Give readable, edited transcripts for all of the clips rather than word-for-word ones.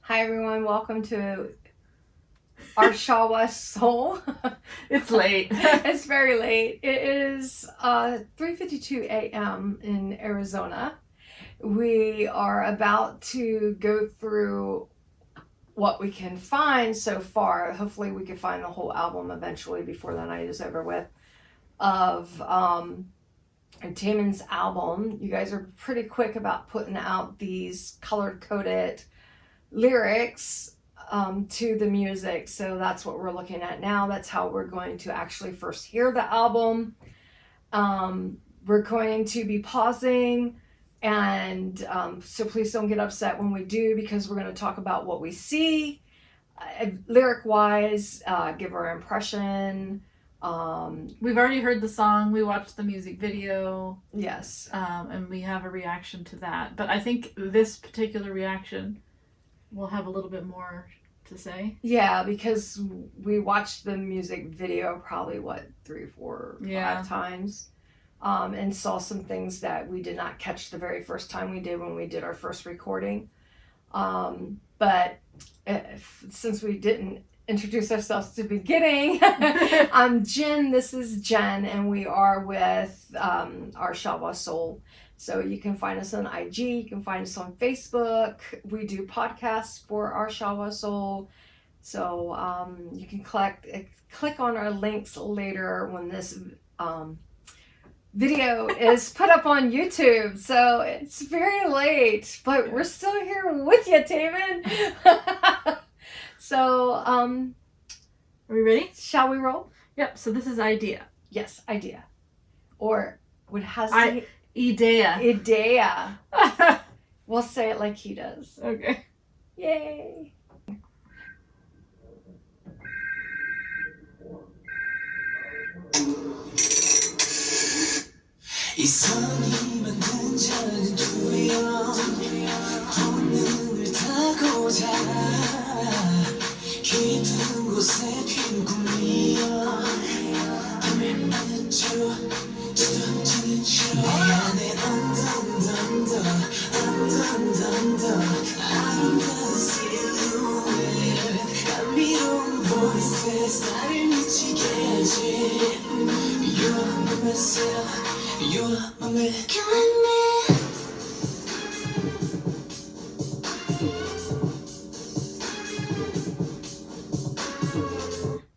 Hi everyone, welcome to our Shawol. It's late. It's very late. It is 3:52 a.m. in Arizona. We are about to go through what we can find so far. Hopefully we can find the whole album eventually before the night is over with of Taemin's album. You guys are pretty quick about putting out these color-coded lyrics to the music, so that's what we're looking at now. That's how we're going to actually first hear the album. We're going to be pausing, and so please don't get upset when we do, because we're going to talk about what we see lyric wise, give our impression. We've already heard the song, we watched the music video, Yes. and we have a reaction to that. But I think this particular reaction will have a little bit more to say. Yeah, because we watched the music video probably 3, 4, 5 times, and saw some things that we did not catch the very first time we did when we did our first recording. But since we didn't introduce ourselves to the beginning, I'm Jen. This is Jen, and we are with our Shawol. So you can find us on IG, you can find us on Facebook. We do podcasts for our Shawol. So you can click on our links later when this video is put up on YouTube. So it's very late, but we're still here with you, Taemin. So are we ready? Shall we roll? Yep, so this is idea. Yes, idea. Or what has Idea. We'll say it like he does. Okay. Yay. 이성이 만든 작은 투영 본능을 타고 자라 깊은 곳에 핀 꿈이여 밤을 맞춰 주던지는 내 안에 언더 아름다운 silhouette 감미로운 voices 나를 미치게 하지 You're my myself You're my man killing me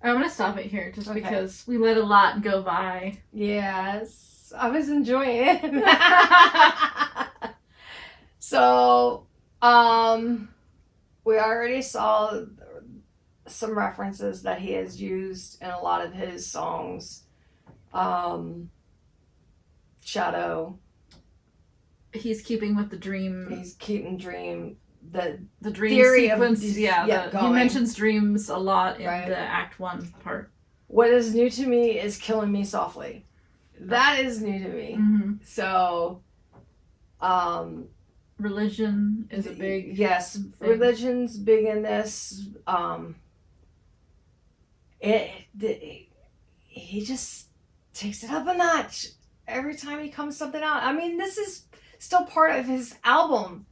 I'm going to stop it here just because we let a lot go by. Yes, I was enjoying it. So, we already saw some references that he has used in a lot of his songs. Shadow. He's keeping with the dream. He's keeping dream. The dream theory sequence. Of, he mentions dreams a lot in the Act 1 part. What is new to me is killing me softly. That is new to me. Mm-hmm. So, religion is a big thing. Religion's big in this. He just takes it up a notch every time he comes something out. I mean, this is still part of his album.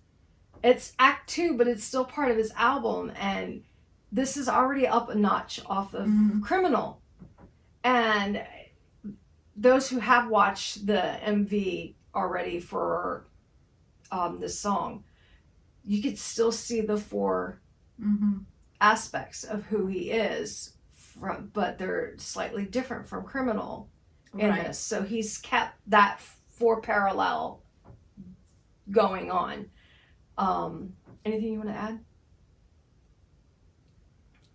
It's Act 2, but it's still part of his album, and this is already up a notch off of Criminal. And those who have watched the MV already for this song, you could still see the 4 aspects of who he is, but they're slightly different from Criminal in this. So he's kept that 4 parallel going on. Anything you want to add?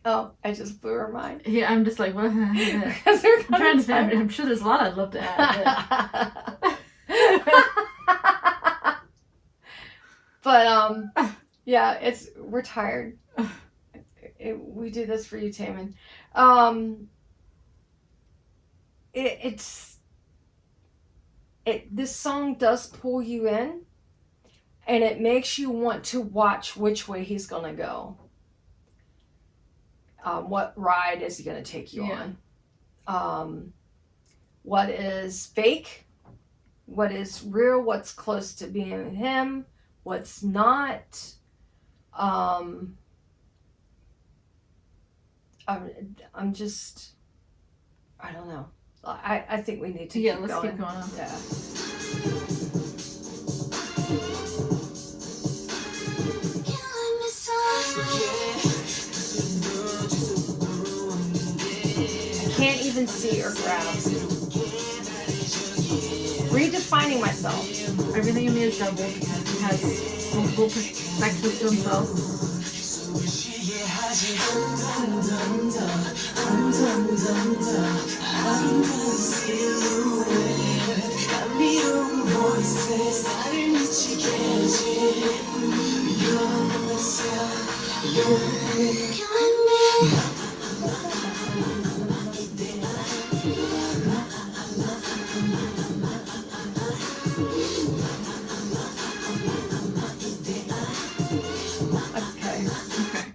Oh, I just blew her mind. Yeah, I'm just like, what? I'm trying to think. I'm sure there's a lot I'd love to add. But yeah, we're tired. We do this for you, Taemin. This song does pull you in, and it makes you want to watch which way he's gonna go. What ride is he gonna take you on? What is fake? What is real? What's close to being him? What's not? I'm just, I don't know. I think we need to Yeah, keep let's going. keep going on. Yeah. Killing me softly. I can't even see or grasp. Redefining myself. Everything in me is doubled. He has multiple perspectives to himself. Killing me. Okay. Okay.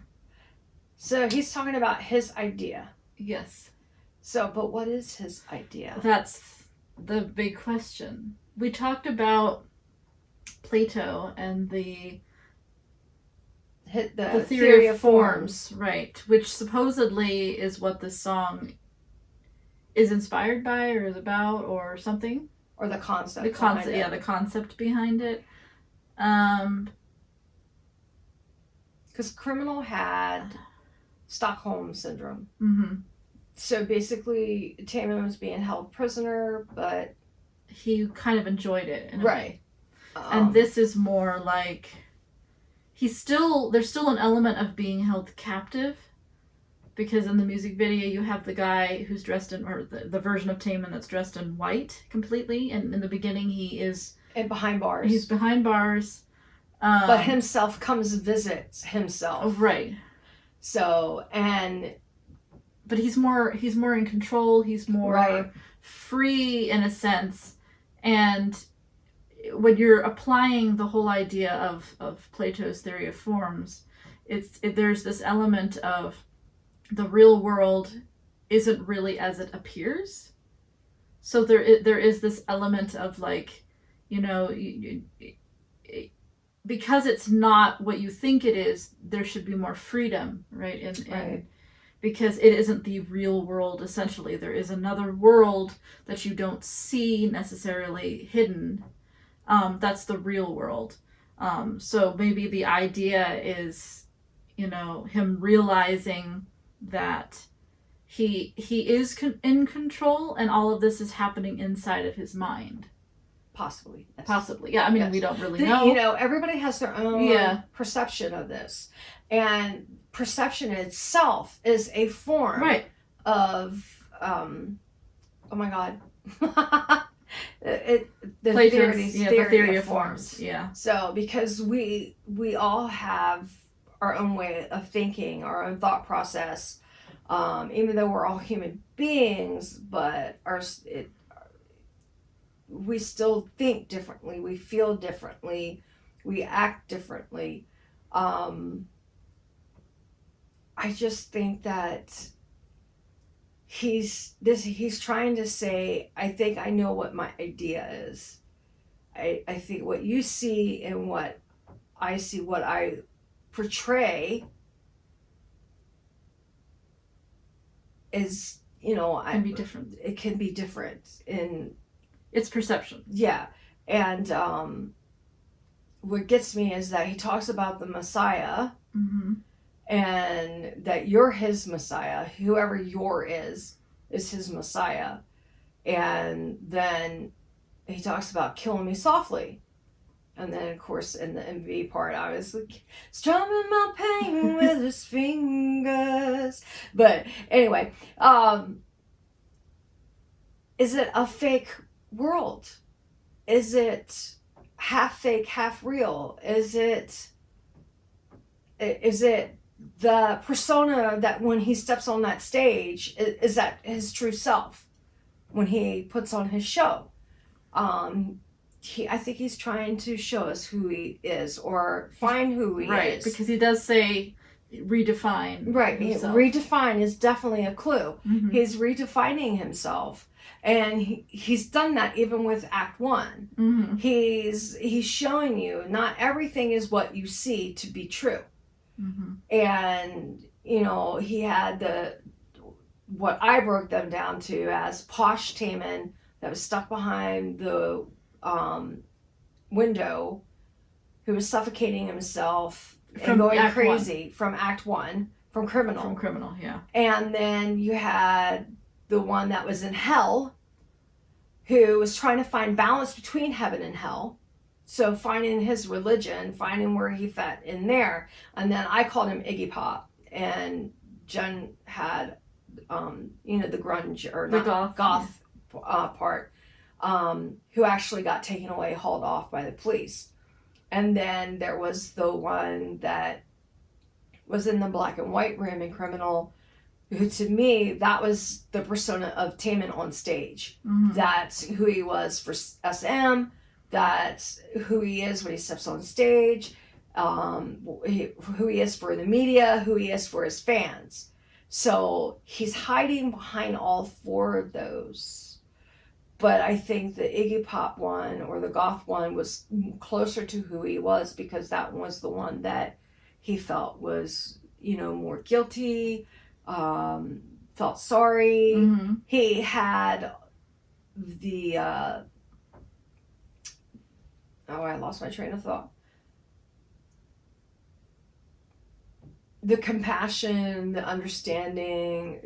So he's talking about his idea. Yes. So, but what is his idea? That's the big question. We talked about Plato and the The theory of forms, right? Which supposedly is what this song is inspired by, or is about, or something. Or the concept. The concept, yeah, the concept behind it. Because Criminal had Stockholm syndrome. Mm-hmm. So basically, Taemin was being held prisoner, but He kind of enjoyed it, in a right. way. And this is more like there's still an element of being held captive, because in the music video you have the guy who's dressed in, or the version of Taemin that's dressed in white completely, and in the beginning he is and behind bars. He's behind bars. But himself comes visits himself. Right. So, but he's more in control. He's more right. free in a sense. And when you're applying the whole idea of Plato's theory of forms, there's this element of the real world isn't really as it appears. So there is this element of like, because it's not what you think it is, there should be more freedom, right? And because it isn't the real world, essentially. There is another world that you don't see necessarily hidden. That's the real world. So maybe the idea is, him realizing that he is in control, and all of this is happening inside of his mind. Possibly. Yes. Possibly. Yeah, I mean, yes. We don't really know. Everybody has their own perception of this. And perception itself is a form of, oh my God. The theory of forms. Yeah. So, because we all have our own way of thinking, our own thought process, even though we're all human beings, but we still think differently, we feel differently, we act differently. I just think that he's trying to say, I think I know what my idea is. I think what you see and what I see, what I portray is, can be different. It can be different in it's perception. Yeah. And what gets me is that he talks about the Messiah, and that you're his Messiah. Whoever your is his Messiah. And then he talks about killing me softly. And then, of course, in the MV part, I was like, strumming my pain with his fingers. But anyway, is it a fake world? Is it half fake, half real? Is it the persona that when he steps on that stage, is that his true self when he puts on his show? I think he's trying to show us who he is, or find who he is. Right, because he does say redefine. Right, redefine is definitely a clue. Mm-hmm. He's redefining himself. And he's done that even with Act 1. Mm-hmm. He's showing you not everything is what you see to be true. Mm-hmm. And, he had what I broke them down to as posh Taemin that was stuck behind the window, who was suffocating himself and going Act crazy from Act 1, from Criminal. From Criminal, yeah. And then you had the one that was in hell, who was trying to find balance between heaven and hell. So finding his religion, finding where he fit in there. And then I called him Iggy Pop. And Jen had, the grunge, or The not, goth part, who actually got taken away, hauled off by the police. And then there was the one that was in the black and white room in Criminal, who to me, that was the persona of Taemin on stage. Mm-hmm. That's who he was for SM. That's who he is when he steps on stage. Who he is for the media, who he is for his fans. So he's hiding behind all four of those. But I think the Iggy Pop one or the goth one was closer to who he was, because that was the one that he felt was, more guilty, felt sorry. Mm-hmm. He had the, I lost my train of thought. The compassion, the understanding,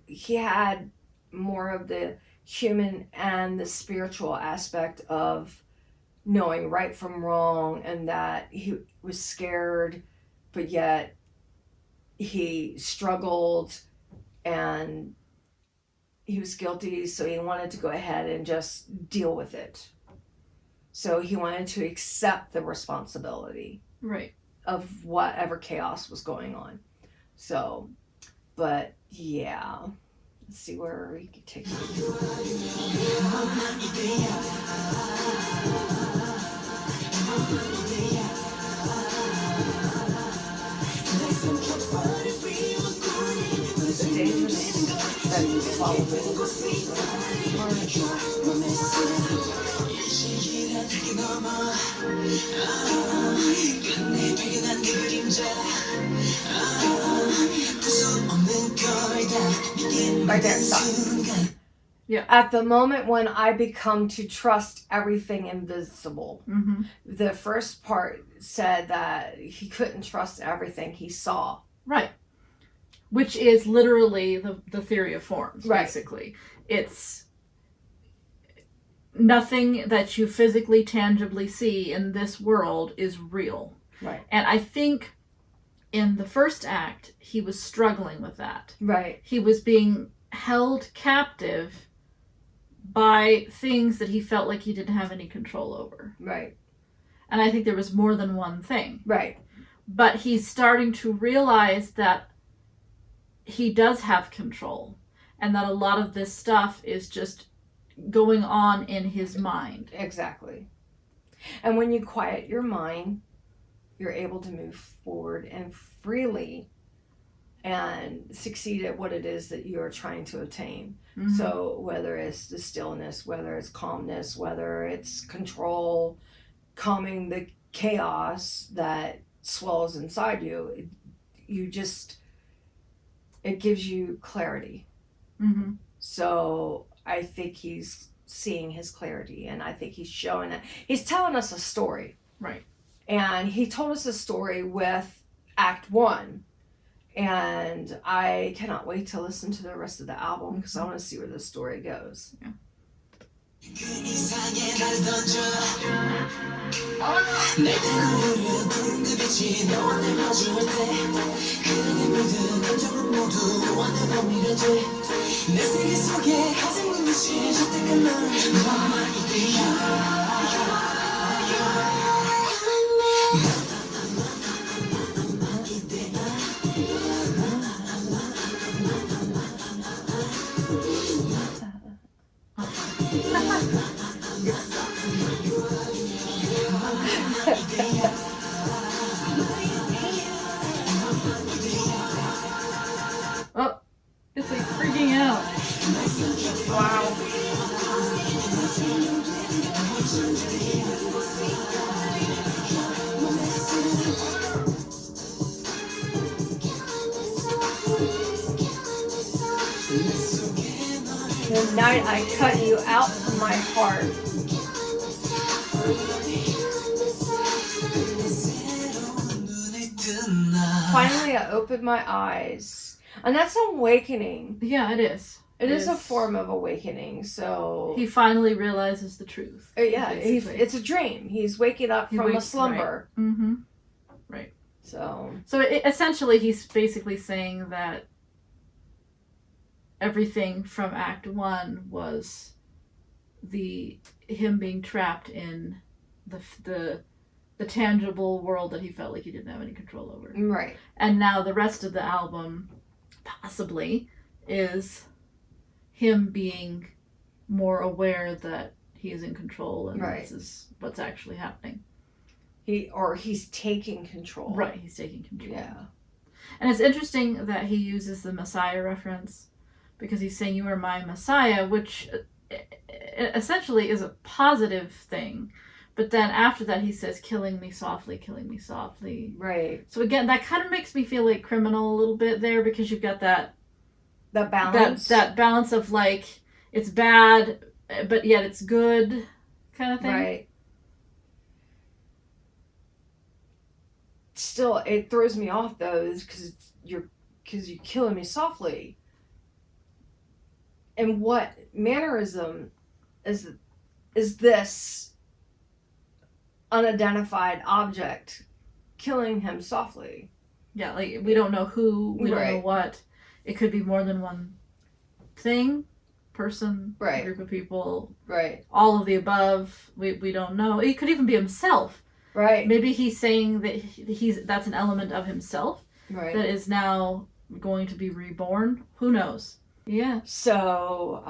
he had more of the human and the spiritual aspect of knowing right from wrong, and that he was scared, but yet he struggled and he was guilty, so he wanted to go ahead and just deal with it. So he wanted to accept the responsibility. Right. Of whatever chaos was going on. So, but yeah. Let's see where we could take it. The dangerous that you follow right there, stop. Yeah. At the moment when I become to trust everything invisible, Mm-hmm. the first part said that he couldn't trust everything he saw. Right. Which is literally the theory of forms, Right. basically. It's nothing that you physically, tangibly see in this world is real. Right. And I think in the first act, he was struggling with that. Right. He was being held captive by things that he felt like he didn't have any control over. Right. And I think there was more than one thing. Right. But he's starting to realize that he does have control, and that a lot of this stuff is just going on in his mind. Exactly. And when you quiet your mind, you're able to move forward and freely and succeed at what it is that you're trying to attain. Mm-hmm. So whether it's the stillness, whether it's calmness, whether it's control, calming the chaos that swells inside you, it gives you clarity. Mm-hmm. So I think he's seeing his clarity, and I think he's showing it. He's telling us a story. Right. And he told us a story with Act 1. And I cannot wait to listen to the rest of the album, because I want to see where this story goes. Yeah. Oh, it's like freaking out. Wow. The night I cut you out from my heart. Finally, I opened my eyes. And that's an awakening. Yeah, it is. It is a form of awakening. So he finally realizes the truth. yeah, it's a dream. He's waking up from a slumber. Right. Mm-hmm. Right. So essentially, he's basically saying that everything from Act 1 was him being trapped in the tangible world that he felt like he didn't have any control over. Right. And now the rest of the album, possibly, is him being more aware that he is in control and this is what's actually happening. He's taking control. Right, he's taking control. Yeah. And it's interesting that he uses the Messiah reference because he's saying, "You are my Messiah," which essentially is a positive thing. But then after that, he says, killing me softly. Right. So again, that kind of makes me feel like Criminal a little bit there because you've got that balance. That balance of like, it's bad, but yet it's good kind of thing. Right. Still, it throws me off though, because you're killing me softly. And what mannerism is this unidentified object killing him softly? Yeah, like we don't know who, we don't know what. It could be more than one thing, person, group of people. Right. All of the above. We don't know. It could even be himself. Right. Maybe he's saying that that's an element of himself that is now going to be reborn. Who knows? Yeah. So,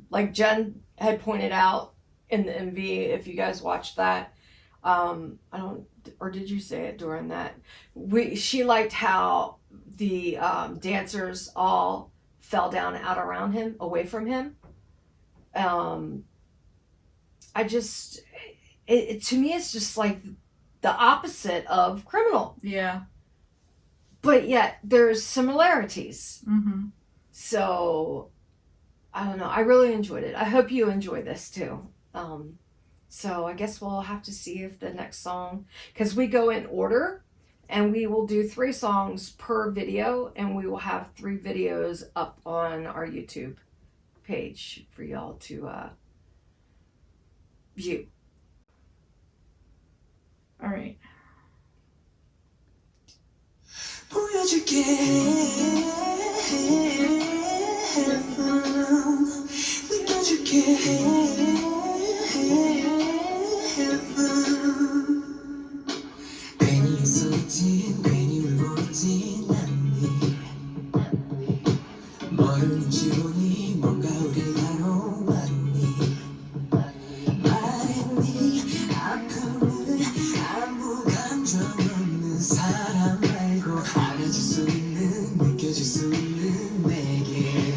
like Jen had pointed out in the MV, if you guys watched that, or did you say it during that? She liked how the dancers all fell down out around him, away from him. To me, it's just like the opposite of Criminal. Yeah. But yet there's similarities. Mm-hmm. So, I don't know. I really enjoyed it. I hope you enjoy this too. So I guess we'll have to see if the next song, because we go in order and we will do 3 songs per video and we will have 3 videos up on our YouTube page for y'all to view. All right. 괜히 있었지 괜히 울고 있지 않니 모르는 지론이 뭔가 우리 나로 왔니 말했니 아픔을 아무 감정 없는 사람 말고 알아줄 수 있는 느껴질 수 있는 내게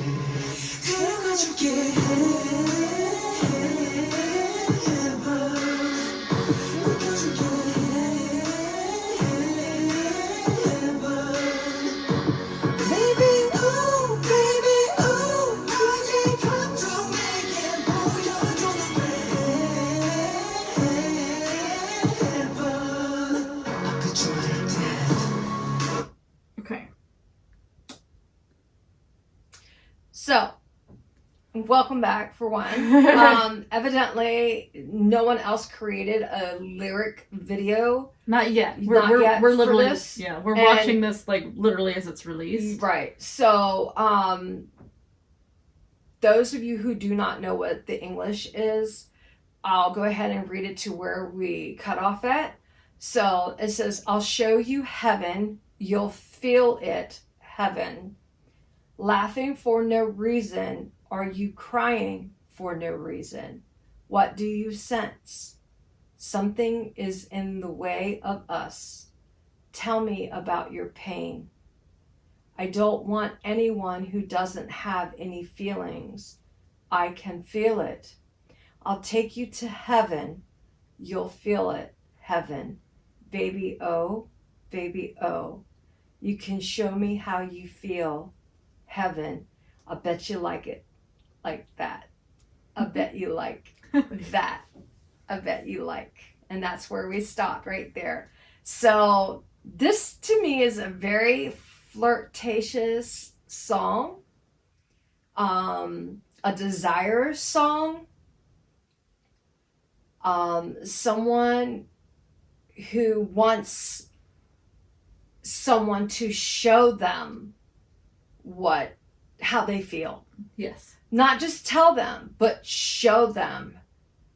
데려가줄게 Okay. So, welcome back for one. Evidently, no one else created a lyric video. Not yet. Not yet we're for literally this. Yeah, we're watching this like literally as it's released. Right. So, those of you who do not know what the English is, I'll go ahead and read it to where we cut off at. So it says, "I'll show you heaven, you'll feel it, heaven. Laughing for no reason, are you crying for no reason? What do you sense? Something is in the way of us. Tell me about your pain. I don't want anyone who doesn't have any feelings. I can feel it. I'll take you to heaven. You'll feel it, heaven. Baby, oh, you can show me how you feel, heaven. I bet you like it. like that. I bet you like that. I bet you like. And that's where we stop right there. So this to me is a very flirtatious song, a desire song, someone who wants someone to show them how they feel. Yes. Not just tell them, but show them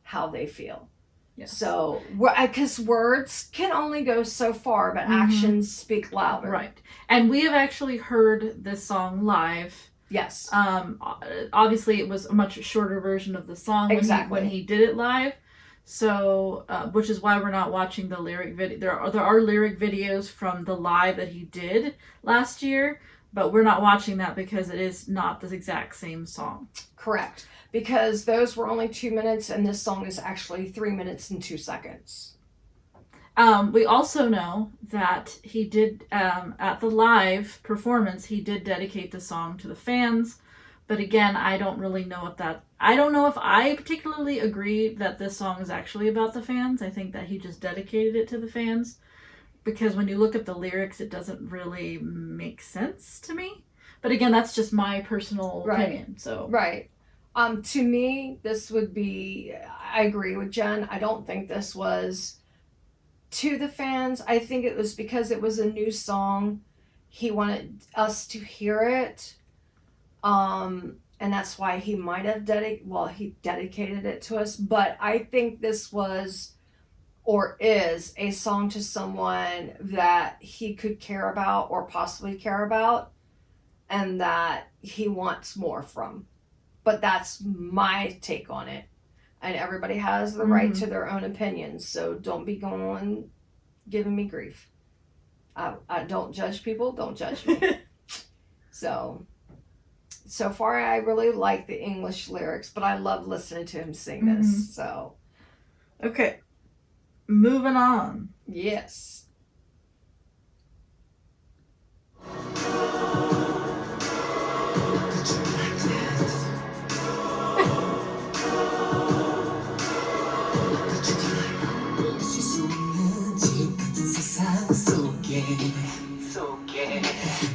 how they feel. Yes. So, because words can only go so far, but actions speak louder. Right. And we have actually heard this song live. Yes. Obviously, it was a much shorter version of the song when he did it live. So, which is why we're not watching the lyric video. There are lyric videos from the live that he did last year, but we're not watching that because it is not the exact same song. Correct. Because those were only 2 minutes, and this song is actually 3 minutes and 2 seconds. We also know that he did, at the live performance, he did dedicate the song to the fans. But again, I don't really know I don't know if I particularly agree that this song is actually about the fans. I think that he just dedicated it to the fans. Because when you look at the lyrics, it doesn't really make sense to me. But again, that's just my personal opinion. So right. To me, this would be, I agree with Jen. I don't think this was to the fans. I think it was because it was a new song. He wanted us to hear it. And that's why he might have he dedicated it to us. But I think this was or is a song to someone that he could care about or possibly care about, and that he wants more from. But that's my take on it. And everybody has the right to their own opinions. So don't be going giving me grief. I don't judge people. Don't judge me. So far, I really like the English lyrics, but I love listening to him sing this. So. Okay. Moving on. Yes.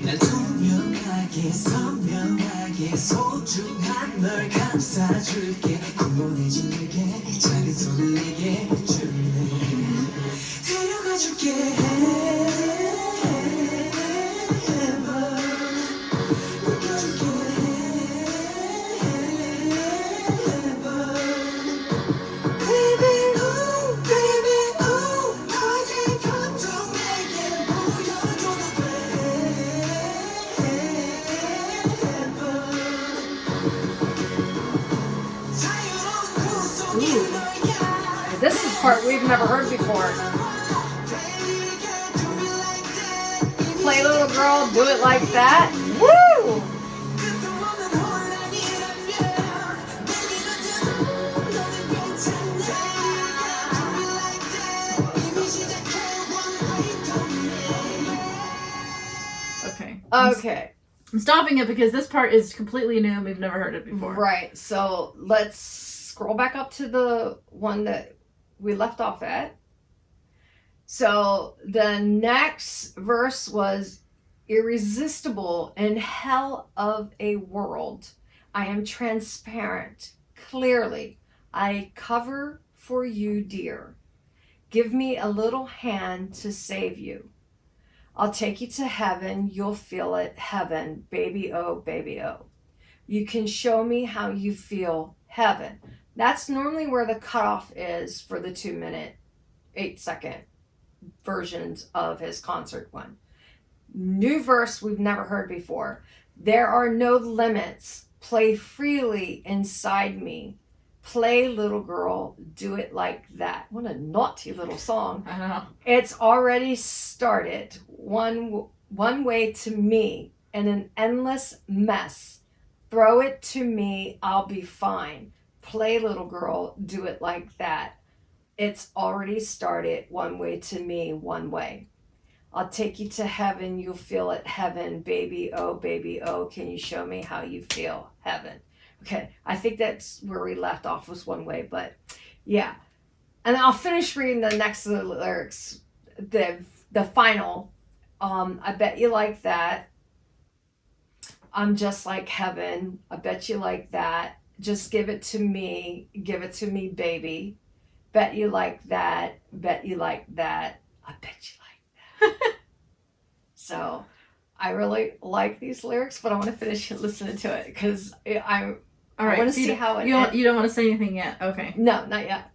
난 투명하게 선명하게 소중한 널 감싸줄게 공손해진 내게 작은 손을 내게 줄래 데려가줄게 This is part we've never heard before. Play little girl, do it like that. Woo! Okay. I'm stopping it because this part is completely new and we've never heard it before. Right. So let's scroll back up to the one that we left off at. So the next verse was irresistible in hell of a world. I am transparent. Clearly, I cover for you, dear. Give me a little hand to save you. I'll take you to heaven. You'll feel it, heaven. Baby, oh, baby, oh. You can show me how you feel, heaven. That's normally where the cutoff is for the 2 minute, 8 second versions of his concert one. New verse we've never heard before. There are no limits. Play freely inside me. Play, little girl, do it like that. What a naughty little song. I know. It's already started. One way to me in an endless mess. Throw it to me, I'll be fine. Play, little girl, do it like that. It's already started. One way to me, one way. I'll take you to heaven. You'll feel it, heaven. Baby, oh, can you show me how you feel, heaven? Okay, I think that's where we left off was one way, but yeah. And I'll finish reading the next of the lyrics, the final. I bet you like that. I'm just like heaven. I bet you like that. Just give it to me, baby. Bet you like that. Bet you like that. I bet you like that. So, I really like these lyrics, but I want to finish listening to it because I want to see how it. You don't want to say anything yet. Okay. No, not yet.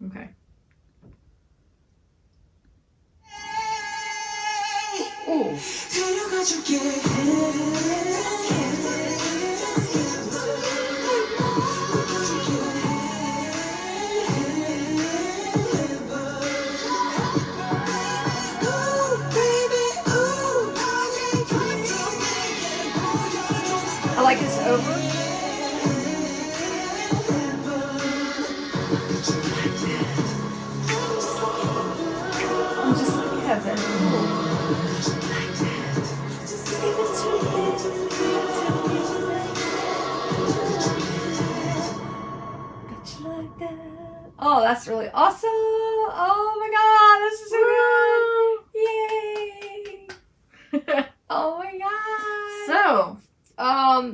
Okay. Ooh. I like this over. I'm just like heaven. Oh, that's really awesome. Oh my god, this is so good. Yay. Oh my god. So,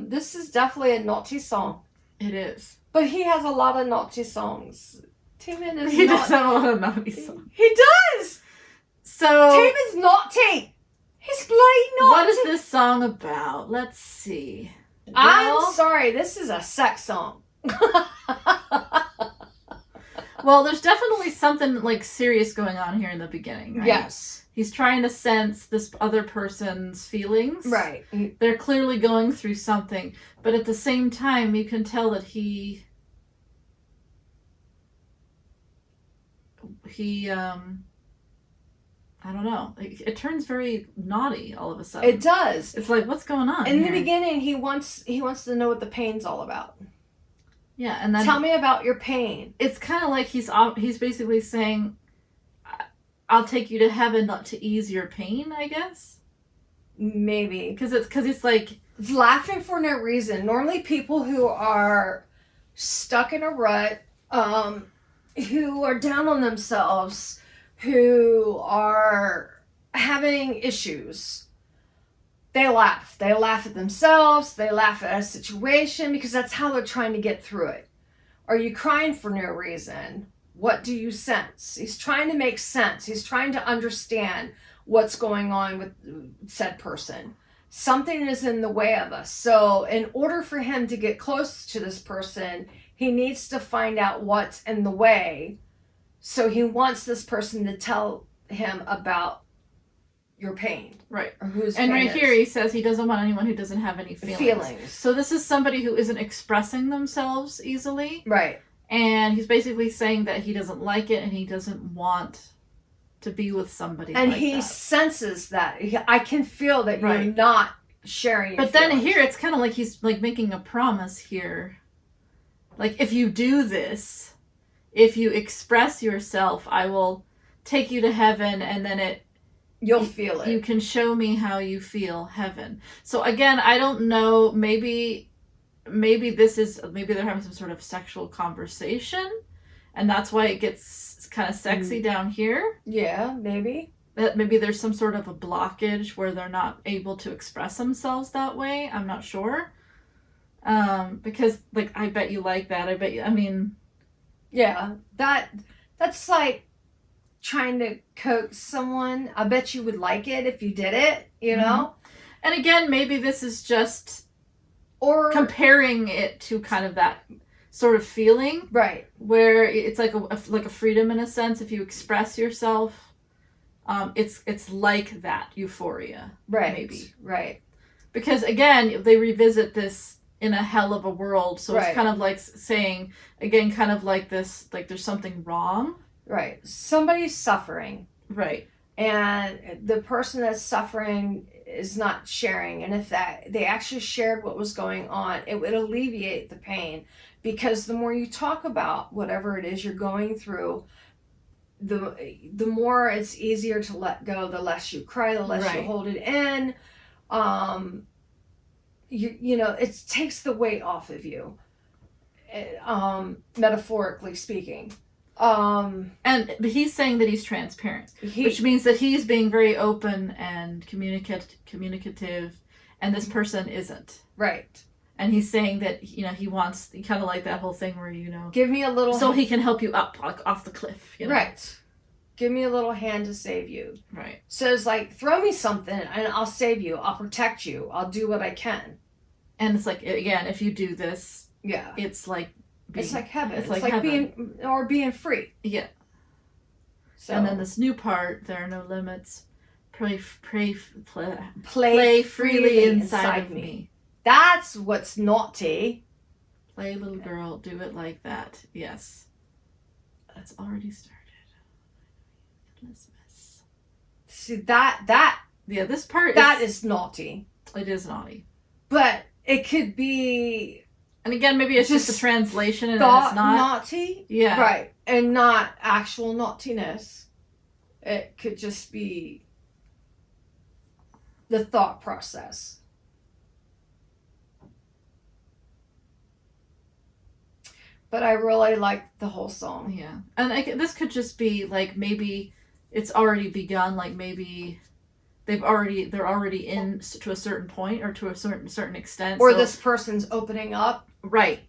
this is definitely a naughty song. it is. But he has a lot of naughty songs. Taemin is He not. does have a lot of naughty songs. He does! So, Taemin's naughty! He's bloody naughty! what is this song about? Let's see. I'm sorry, this is a sex song. Well, there's definitely something like serious going on here in the beginning, right? Yes. He's trying to sense this other person's feelings. Right. They're clearly going through something, but at the same time, you can tell that he I don't know. It turns very naughty all of a sudden. It does. It's like, what's going on In here? the beginning, he wants to know what the pain's all about. Yeah, and then Tell me about your pain. it's kind of like he's basically saying, "I'll take you to heaven not to ease your pain," I guess. Maybe. Because it's like Laughing for no reason. Normally people who are stuck in a rut, who are down on themselves, who are having issues, they laugh. They laugh at themselves. They laugh at a situation because that's how they're trying to get through it. Are you crying for no reason? What do you sense? He's trying to make sense. He's trying to understand what's going on with said person. Something is in the way of us. So in order for him to get close to this person, he needs to find out what's in the way. So he wants this person to tell him about your pain. right. Or whose And pain right is. here he says he doesn't want anyone who doesn't have any Feelings. So this is somebody who isn't expressing themselves easily. Right. And he's basically saying that he doesn't like it and he doesn't want to be with somebody And like he that. senses that. I can feel that you're Right. not sharing your But then feelings. here it's kind of like he's like making a promise here. Like, if you do this, if you express yourself, I will take you to heaven, and then You'll feel it. you can show me how you feel heaven. So again, I don't know, maybe they're having some sort of sexual conversation, and that's why it gets kind of sexy down here. Yeah, maybe. That maybe there's some sort of a blockage where they're not able to express themselves that way. I'm not sure. Because like, I bet you like that. I mean, Yeah, that's like trying to coax someone. I bet you would like it if you did it, you know? and again, maybe this is just Or comparing it to kind of that sort of feeling right. where it's like a freedom in a sense. If you express yourself, it's like that euphoria. Right. Maybe. Right. Because again, they revisit this in a hell of a world, so Right. it's kind of like saying again, kind of like this, like there's something wrong. Right. Somebody's suffering, Right. and the person that's suffering is not sharing. And if they actually shared what was going on, it would alleviate the pain. Because the more you talk about whatever it is you're going through, the more it's easier to let go. The less you cry, the less you Right. hold it in. You know, it takes the weight off of you. metaphorically speaking. But he's saying that he's transparent, which means that he's being very open and communicative, and this person isn't. Right. And he's saying that, you know, he wants kind of like that whole thing where, you know, give me a little so he can help you up, like off the cliff. You know? Right. Give me a little hand to save you. Right. So it's like, throw me something and I'll save you. I'll protect you. I'll do what I can. And it's like, again, if you do this, yeah, it's like it's like heaven. It's like heaven. being free. Yeah. So and then this new part, there are no limits. Play freely inside of me. That's what's naughty. Play, little girl, do it like that. Yes. That's already started. Endless. See, that yeah, this part is naughty. It is naughty. But it could be, and again, maybe it's just a translation and it's not naughty. Yeah. Right. And not actual naughtiness. It could just be the thought process. But I really like the whole song. Yeah. And this could just be like, maybe it's already begun, like maybe they're already in to a certain point or to a certain extent. Or this person's opening up. Right.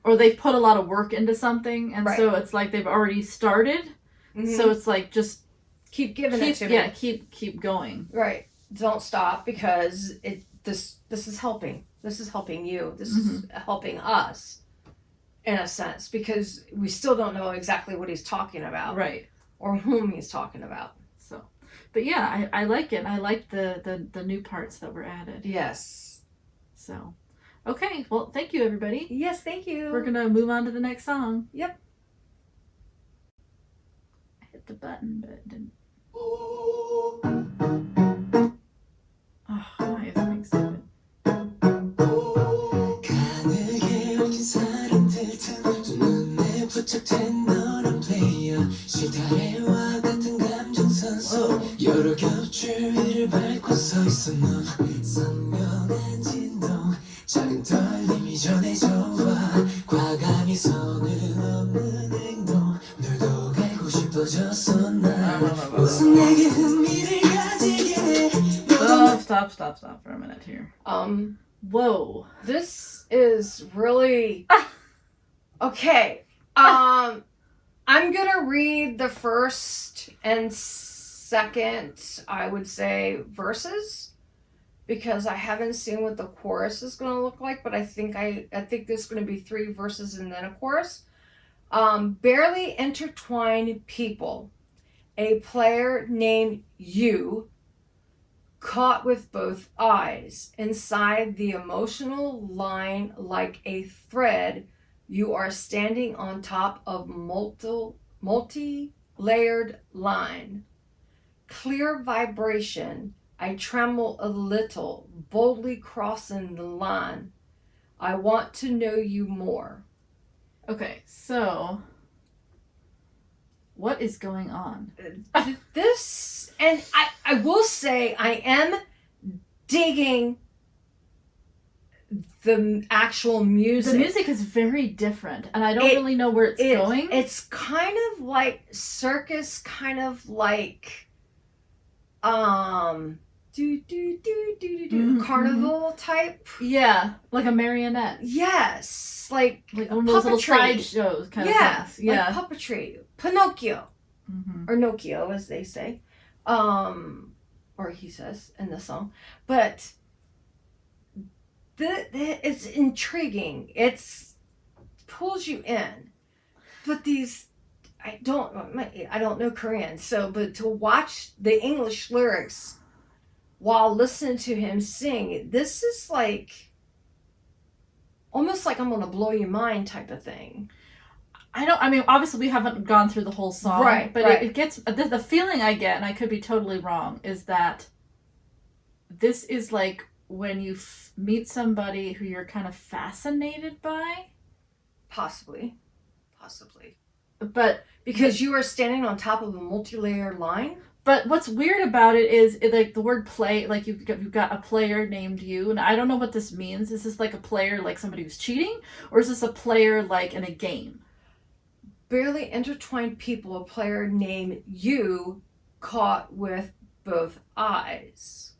Or they've put a lot of work into something, and right. so it's like they've already started. Mm-hmm. So it's like, just keep giving it to me. Yeah, keep going. Right. Don't stop, because this is helping. This is helping you. This is helping us, in a sense, because we still don't know exactly what he's talking about. Right. Or whom he's talking about. So, but yeah, I like it. I like the new parts that were added. Yes. So, okay. Well, thank you, everybody. Yes, thank you. We're gonna move on to the next song. Yep. I hit the button, but it didn't. Oh, why is it being stupid? 여러 겹줄 위를 밟고 서 있어 넌 선명한 진동 작은 떨림이 전해져 와 과감히 손을 넘는 행동 널 더 갈고 싶어졌어 난 무슨 내게 흥미를 가지게 해 Stop for a minute here. Whoa. This is really okay. I'm gonna read the first and second, I would say, verses, because I haven't seen what the chorus is going to look like, but I think there's going to be 3 verses and then a chorus. Barely intertwined people, a player named you, caught with both eyes inside the emotional line like a thread. You are standing on top of multi-layered line. Clear vibration, I tremble a little, boldly crossing the line. I want to know you more. Okay, so what is going on? This, and I will say, I am digging the actual music. The music is very different, and I don't really know where it's going. It's kind of like circus, kind of like carnival type. Yeah, like a marionette. Yes, like one of those little side shows kind of things. Yeah, like puppetry. Pinocchio, or Nocchio, as they say, or he says in the song. But it's intriguing. It's pulls you in. But these, I don't know Korean, but to watch the English lyrics while listening to him sing, this is like almost like I'm gonna blow your mind type of thing. I mean, obviously we haven't gone through the whole song, right? But right. It gets the feeling I get, and I could be totally wrong, is that this is like when you meet somebody who you're kind of fascinated by. Possibly. But because you are standing on top of a multi-layered line. But what's weird about it is like the word play, like you've got a player named you, and I don't know what this means. Is this like a player like somebody who's cheating, or is this a player like in a game? Barely intertwined people, a player named you, caught with both eyes.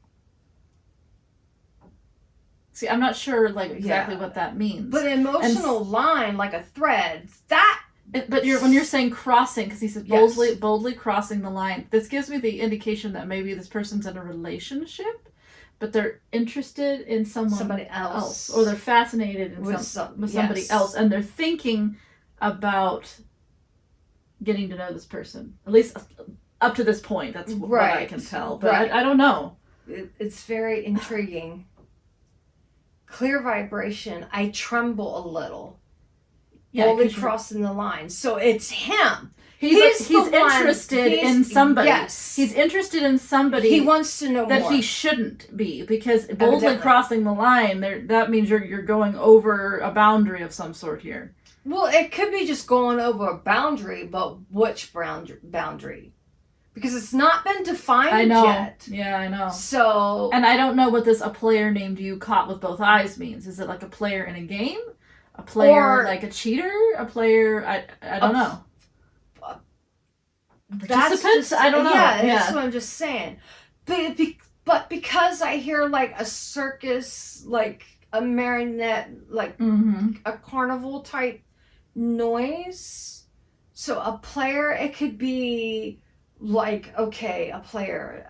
See, I'm not sure like exactly what that means. But an emotional line, like a thread, that. But when you're saying crossing, because he says boldly crossing the line, this gives me the indication that maybe this person's in a relationship, but they're interested in somebody else, or they're fascinated in with somebody else, and they're thinking about getting to know this person, at least up to this point. That's what I can tell, but I don't know. It's very intriguing. Clear vibration. I tremble a little. Boldly crossing the line. So it's him. He's interested in somebody. Yes. He's interested in somebody. He wants to know that more. He shouldn't be, because boldly crossing the line, that means you're going over a boundary of some sort here. Well, it could be just going over a boundary, but which boundary? Because it's not been defined yet. Yeah, I know. So, and I don't know what this "a player named you caught with both eyes" means. Is it like a player in a game? A player like a cheater? A player, I don't know. Participants? I don't know. Yeah, that's what I'm just saying. But because I hear like a circus, like a marionette, like a carnival type noise. So a player, it could be like, okay, a player,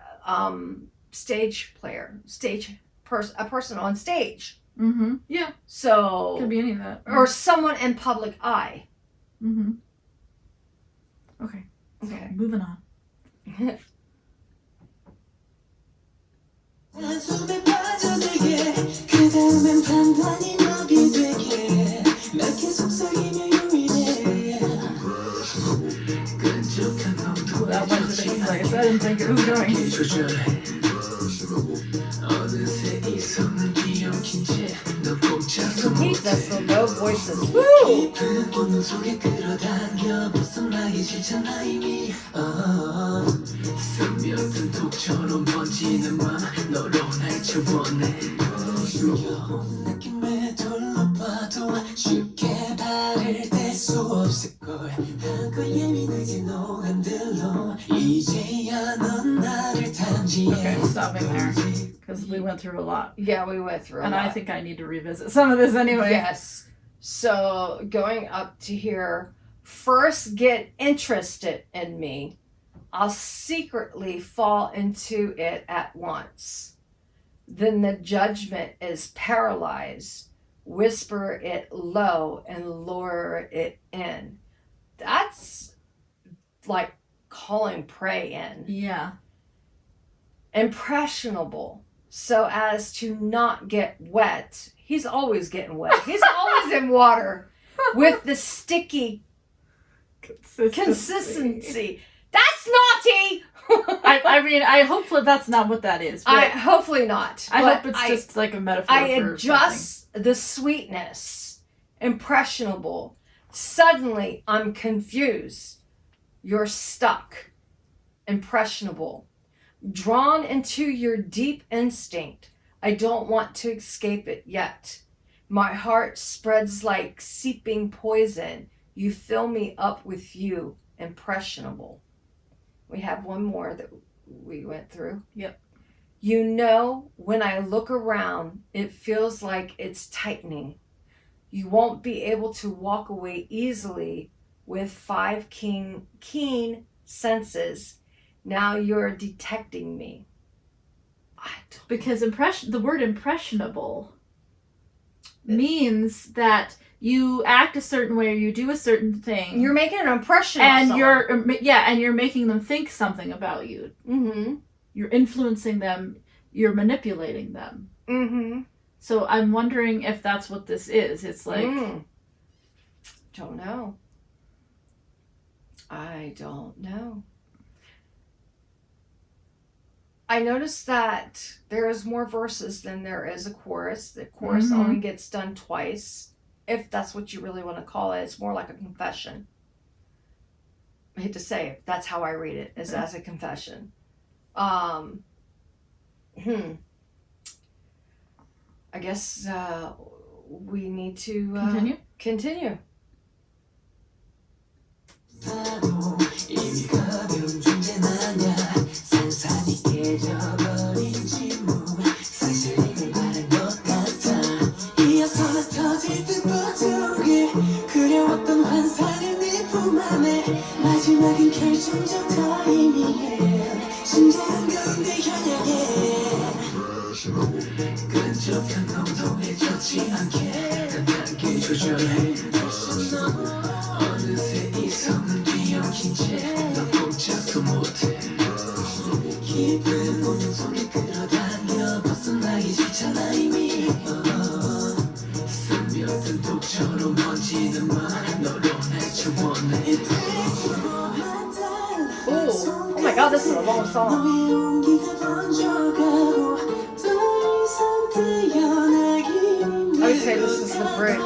stage player, a person on stage. Mm-hmm. Yeah. So could be any of that. Or someone in public eye. Mm-hmm. Okay. So moving on. That went to the like I said, I didn't think it was going. That's the low voices. Woo! Okay, I'm stopping there because we went through a lot. Yeah, we went through a lot. And I think I need to revisit some of this anyway. Yes. So going up to here, first get interested in me. I'll secretly fall into it at once. Then the judgment is paralyzed. Whisper it low and lure it in. That's like calling prey in. Yeah. Impressionable, so as to not get wet. He's always getting wet. He's always in water with the sticky consistency. That's naughty. I mean, I hope that's not what that is. Hopefully not. I hope it's just like a metaphor. I adjust the sweetness. Impressionable. Suddenly, I'm confused. You're stuck. Impressionable. Drawn into your deep instinct. I don't want to escape it yet. My heart spreads like seeping poison. You fill me up with you. Impressionable. We have one more that we went through. Yep. You know, when I look around, it feels like it's tightening. You won't be able to walk away easily with 5 keen senses. Now you're detecting me. Because the word impressionable means that you act a certain way or you do a certain thing. You're making an impression on someone. you're making them think something about you. Mm-hmm. You're influencing them. You're manipulating them. Mm-hmm. So I'm wondering if that's what this is. It's like... Don't know. I don't know. I noticed that there is more verses than there is a chorus. The chorus only gets done twice, if that's what you really want to call it. It's more like a confession. I hate to say it, that's how I read it, is as a confession. Um, hmm. I guess we need to Continue? 나도 이미 가벼운 존재는 아냐 산산이 깨져버린 침묵 사실 이걸 바란 것 같아 이어서는 터질 듯 부족해 그려왔던 환상을 네 품 안에 마지막은 결정적 타이밍에 심장은 가운데 겨냥해 끈적한 농도해졌지 않게 단단하게 조절해 어느새 이성은 뒤엉킨 채넌 꼼짝도 못해 깊은 운명 속에 끌어당겨 벗어나기 싫잖아 이미 스며든 독처럼 번지는 맘 너로 해쳐 원해 Oh my god, this is a long song. 너의 온기가 번져가고 더 이상 태어나기 I would say this is the bridge.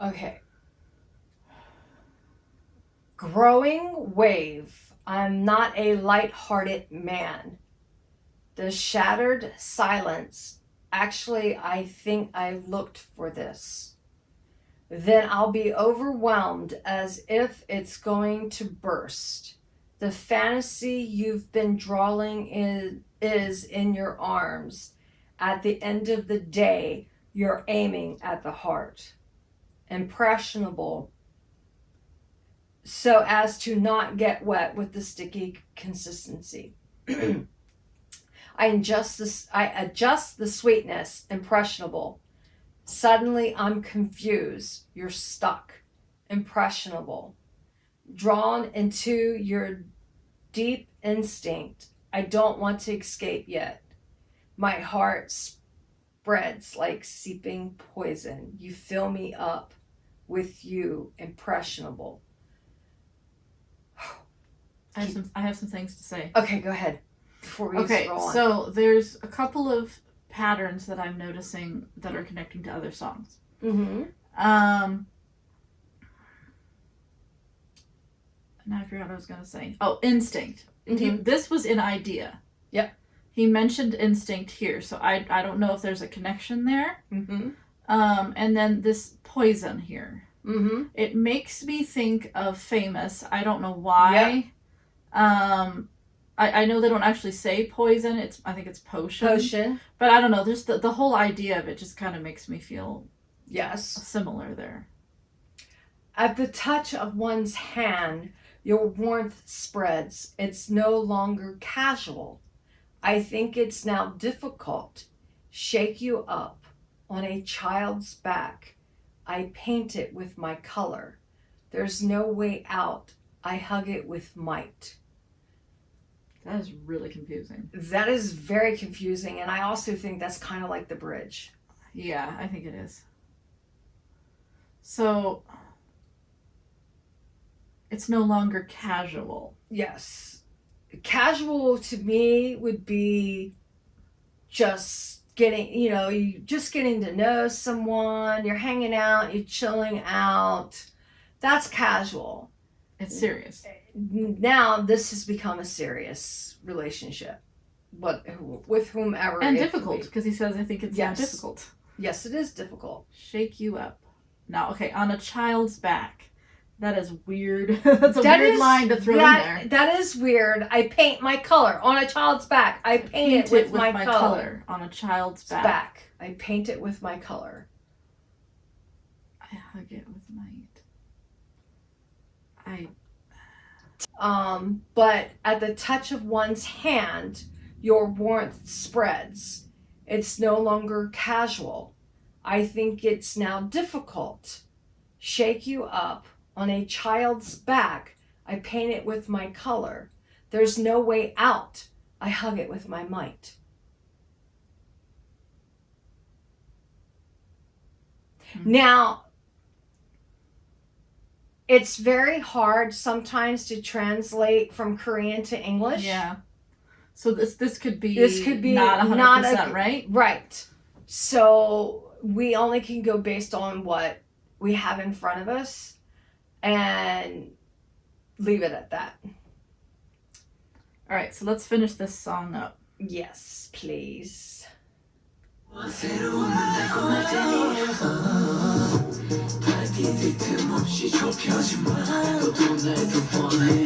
Okay. Growing wave. I'm not a light-hearted man. The shattered silence. Actually, I think I looked for this. Then I'll be overwhelmed as if it's going to burst. The fantasy you've been drawing is in your arms. At the end of the day, you're aiming at the heart. Impressionable, so as to not get wet with the sticky consistency. I adjust the sweetness. Impressionable. Suddenly I'm confused. You're stuck. Impressionable. Drawn into your deep instinct. I don't want to escape yet. My heart spreads like seeping poison. You fill me up with you. Impressionable. I have some things to say. Okay, go ahead. Before we roll on. So there's a couple of patterns that I'm noticing that are connecting to other songs. Mm-hmm. Now I forgot what I was going to say. Oh, instinct. Mm-hmm. This was an idea. Yep. He mentioned instinct here, so I don't know if there's a connection there. Mm-hmm. And then this poison here. Mm-hmm. It makes me think of Famous. I don't know why. Yep. I know they don't actually say poison. I think it's potion. Potion. But I don't know. There's the whole idea of it just kind of makes me feel similar there. At the touch of one's hand, your warmth spreads. It's no longer casual. I think it's now difficult. Shake you up on a child's back. I paint it with my color. There's no way out. I hug it with might. That is really confusing. That is very confusing, and I also think that's kind of like the bridge. Yeah, I think it is. So, it's no longer casual. Yes. Casual to me would be just getting, you just getting to know someone, you're hanging out, you're chilling out. That's casual. It's serious. Now this has become a serious relationship, but with whomever. And difficult, because he says, I think it's difficult. Yes, it is difficult. Shake you up. Now, okay, on a child's back. That is weird. That's a weird line to throw in there. That is weird. I paint my color on a child's back. I paint it with my color. On a child's back. I paint it with my color. I hug it with might. But at the touch of one's hand, your warmth spreads. It's no longer casual. I think it's now difficult. Shake you up on a child's back. I paint it with my color. There's no way out. I hug it with my might. Now, it's very hard sometimes to translate from Korean to English. Yeah. So this could be not 100%, right? Right. So we only can go based on what we have in front of us and leave it at that. All right, so let's finish this song up. Yes, please. 새로운 달콤할 테니 파티들 틈없이 좁혀지마 너도 날도 원해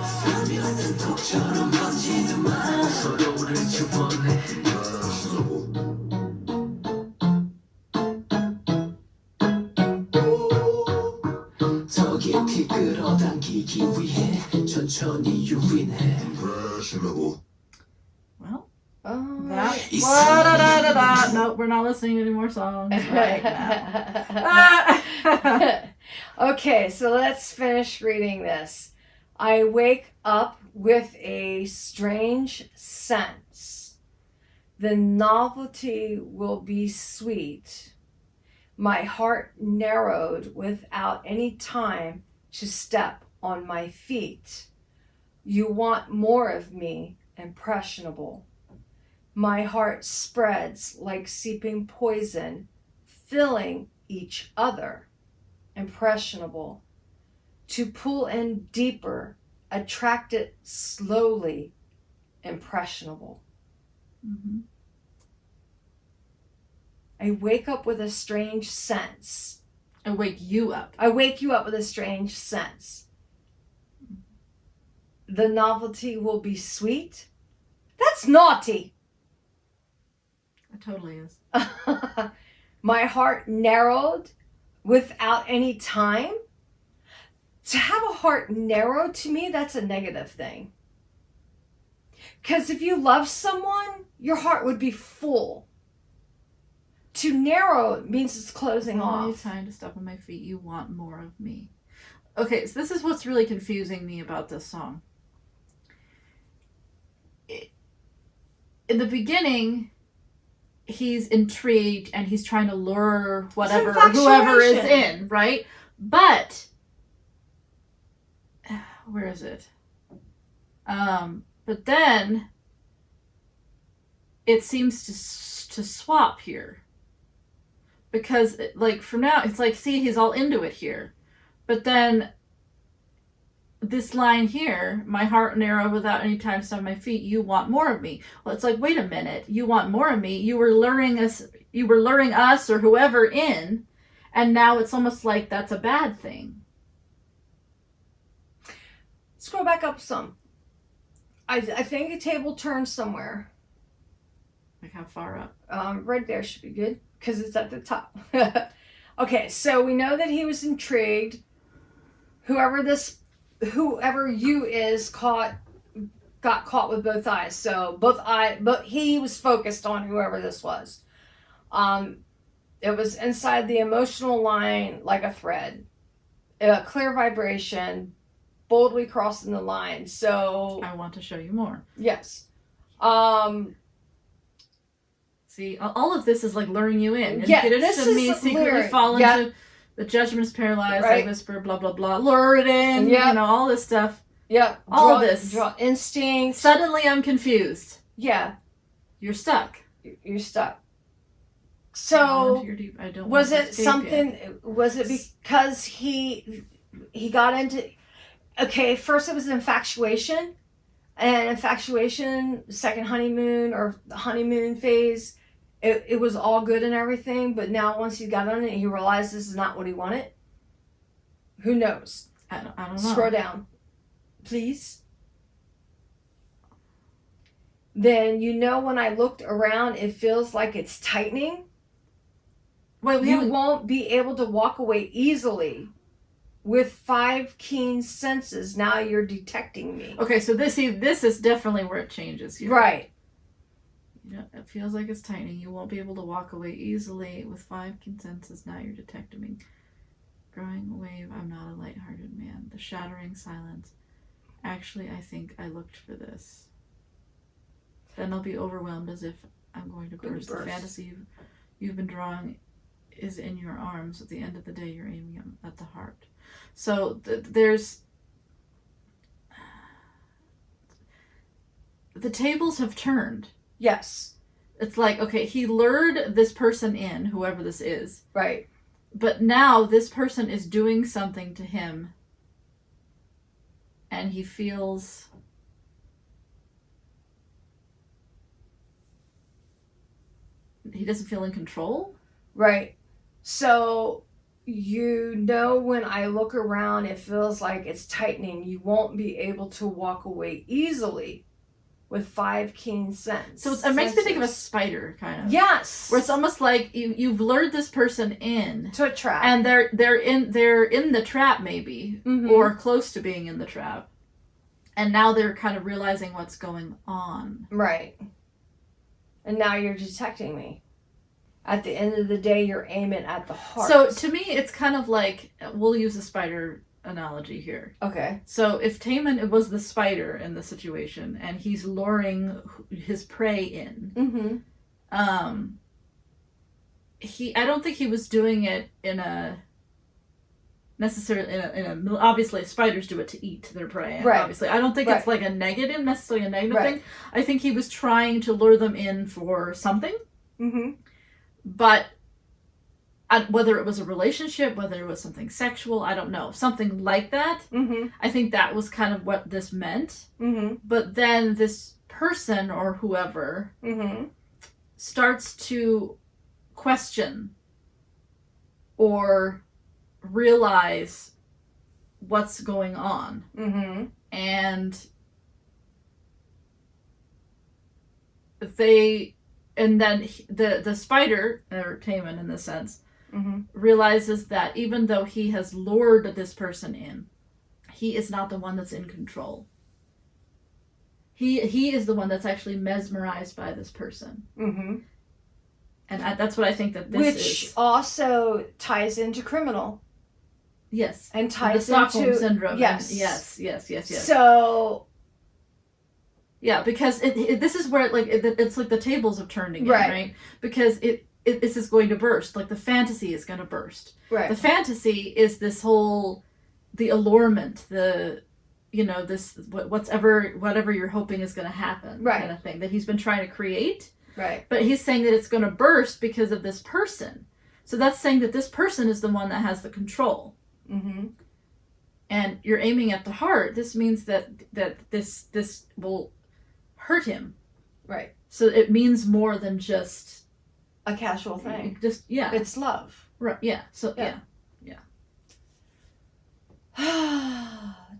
삶이 같은 독처럼 번지는 마 서로를 지원해 더 깊이 끌어당기기 위해 천천히 유인해 Impressionable. Well, Oh, no, we're not listening to any more songs right now. Okay, so let's finish reading this. I wake up with a strange sense. The novelty will be sweet. My heart narrowed without any time to step on my feet. You want more of me, impressionable. My heart spreads like seeping poison, filling each other, impressionable. To pull in deeper, attracted slowly, impressionable. Mm-hmm. I wake up with a strange sense. I wake you up. I wake you up with a strange sense. The novelty will be sweet. That's naughty. It totally is. My heart narrowed without any time. To have a heart narrowed, to me, that's a negative thing. Because if you love someone, your heart would be full. To narrow means it's closing off. Time to step on my feet. You want more of me. Okay, so this is what's really confusing me about this song. In the beginning, he's intrigued and he's trying to lure whoever is in, right? But where is it? But then it seems to swap here. Because, like, from now, it's like, see, he's all into it here. But then, this line here, my heart narrow without any time to step on my feet, you want more of me. Well, it's like, wait a minute, you want more of me? You were luring us or whoever in, and now it's almost like that's a bad thing. Scroll back up some. I think a table turned somewhere. Like, how far up? Right there should be good. Because it's at the top. Okay, so we know that he was intrigued. Whoever you is got caught with both eyes. So but he was focused on whoever this was. It was inside the emotional line like a thread. A clear vibration, boldly crossing the line. So I want to show you more. yes. See, all of this is like luring you in. And Yeah, get this interested in me, is secretly luring. fall Yep. into the judgment is paralyzed, Right. I whisper, blah, blah, blah, lure it in, Yep. you know, all this stuff. Yeah. All this. Draw instincts. Suddenly I'm confused. Yeah. You're stuck. You're stuck. So I don't was want to it escape something? yet. Was it because he got into? Okay, first it was infatuation, and infatuation, second honeymoon or the honeymoon phase, it was all good and everything. But now once he got on it, he realized this is not what he wanted. Who knows? I don't know. Scroll down, please. Then when I looked around, it feels like it's tightening. Wait, You won't be able to walk away easily. With 5 keen senses, now you're detecting me. Okay, so this is definitely where it changes here. Right. Yeah, it feels like it's tightening. You won't be able to walk away easily. With 5 consensus, now you're detecting me. Growing wave, I'm not a lighthearted man. The shattering silence. Actually, I think I looked for this. Then I'll be overwhelmed as if I'm going to burst. The fantasy you've been drawing is in your arms. At the end of the day, you're aiming at the heart. So there's the tables have turned. Yes. It's like, okay, he lured this person in, whoever this is, Right. but now this person is doing something to him, and he feels he doesn't feel in control. Right. So, when I look around, it feels like it's tightening. You won't be able to walk away easily with 5 keen sense. So it makes me think of a spider, kind of. Yes. Where it's almost like you've lured this person in To a trap. and they're in the trap, maybe, or close to being in the trap, and now they're kind of realizing what's going on. Right. And now you're detecting me. At the end of the day, you're aiming at the heart. So to me, it's kind of like, we'll use a spider analogy here. Okay. So if Taemin was the spider in the situation and he's luring his prey in, I don't think he was doing it in a necessarily in a obviously spiders do it to eat their prey. Right. Obviously, I don't think it's like necessarily a negative thing. I think he was trying to lure them in for something. But whether it was a relationship, whether it was something sexual, I don't know. Something like that. I think that was kind of what this meant. But then this person or whoever starts to question or realize what's going on. And then the spider, or Taemin in this sense, realizes that even though he has lured this person in, he is not the one that's in control. He is the one that's actually mesmerized by this person. And that's what I think that this is. Which also ties into criminal. Yes. And ties the Stockholm into... syndrome. Yes. Yes. So... Yeah, because this is where it's like the tables have turned again, right? Because this is going to burst. Like the fantasy is going to burst. Right. The fantasy is this whole, the allurement, whatever you're hoping is going to happen, kind of thing that he's been trying to create. Right. But he's saying that it's going to burst because of this person. So that's saying that this person is the one that has the control. And you're aiming at the heart. This means that this will hurt him. Right. So it means more than just a casual thing. Just It's love. Right. Yeah. So yeah.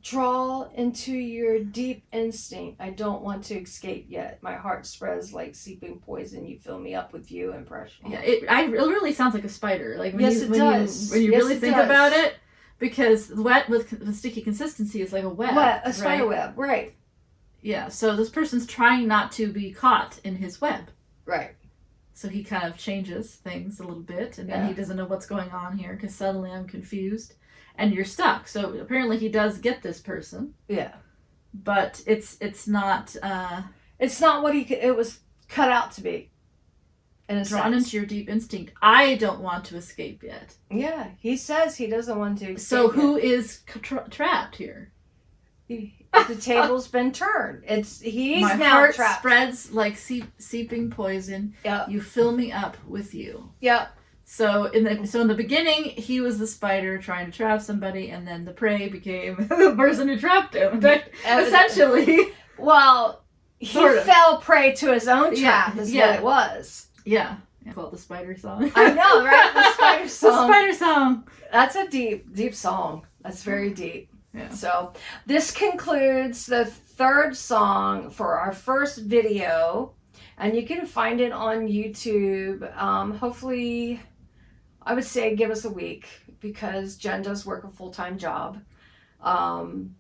Draw into your deep instinct. I don't want to escape yet. My heart spreads like seeping poison. You fill me up with you, Impressionable. Yeah. It really sounds like a spider. Like when it does. When you really think about it, because wet with sticky consistency is like a web. A spider web. Right. Yeah. So this person's trying not to be caught in his web. Right. So he kind of changes things a little bit, and then he doesn't know what's going on here because suddenly I'm confused. And you're stuck. So apparently he does get this person. Yeah. But it's not... it's not what it was cut out to be. Drawn into your deep instinct. I don't want to escape yet. Yeah. He says he doesn't want to escape So who is trapped here? The table's been turned. He's My now heart trapped. spreads like seeping poison. Yep. You fill me up with you. Yep. So in the beginning, he was the spider trying to trap somebody, and then the prey became the person who trapped him. Essentially. Well, he fell prey to his own trap. Is what it was. Yeah. Called the spider song. I know, right? The spider song. The spider song. That's a deep song. That's very deep. Yeah. So this concludes the third song for our first video, and you can find it on YouTube. Hopefully, I would say give us a week because Jen does work a full-time job. And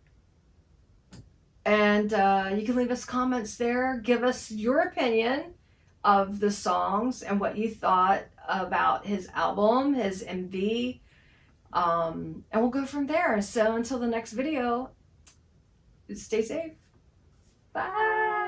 you can leave us comments there. Give us your opinion of the songs and what you thought about his album, his MV. And we'll go from there. So until the next video, stay safe. Bye.